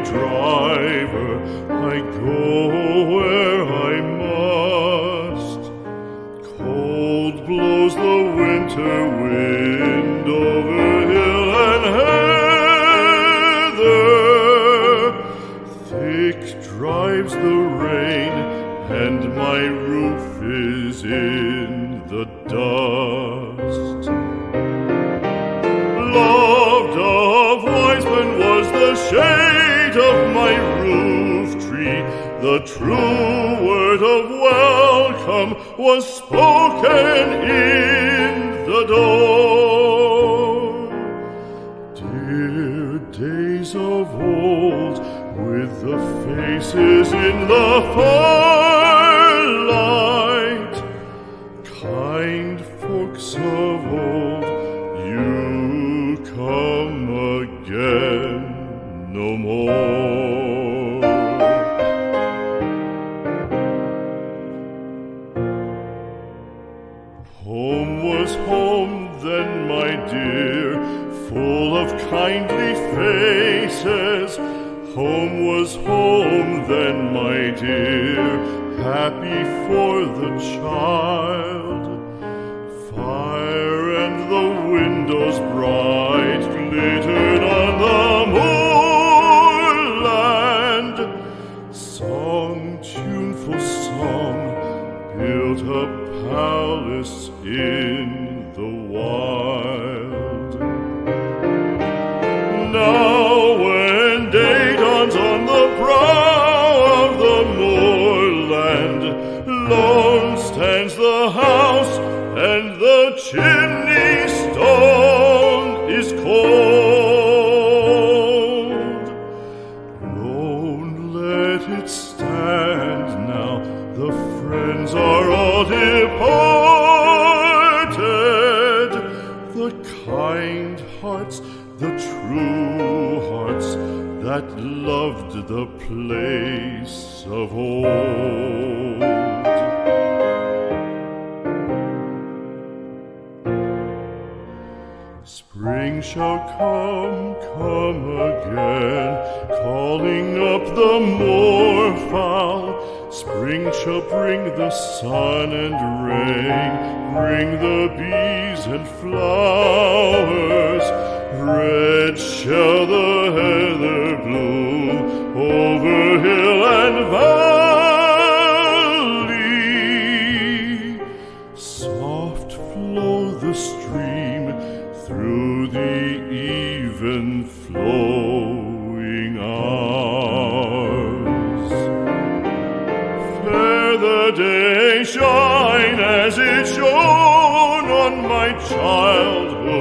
driver, I go where I must. Cold blows the winter wind over hill and heather. Thick drives the rain, and my roof is in the dust. Loved of wise men was the shade of my roof tree. The true word of welcome was spoken in the door. Dear days of old, with the faces in the firelight, kind folks of old, you come again no more. Home was home then, my dear, full of kindly faces. Home was home then, my dear, happy for the child. Fire and the windows bright glittered on the moorland. Song, tuneful song, built a palace in the wild. Now when day dawns on the brow of the moorland, lone stands the house, and the chimney stone is cold. Lone, let it stand now, the friends are all departed. The kind hearts, the true hearts, that loved the place of old. Spring shall come again, calling up the moorfowl. Spring shall bring the sun and rain, bring the bees and flowers. Red shall the heather bloom over hill and valley. Soft flow the stream through the even flowing hours. Fair the day shine as it shone on my childhood.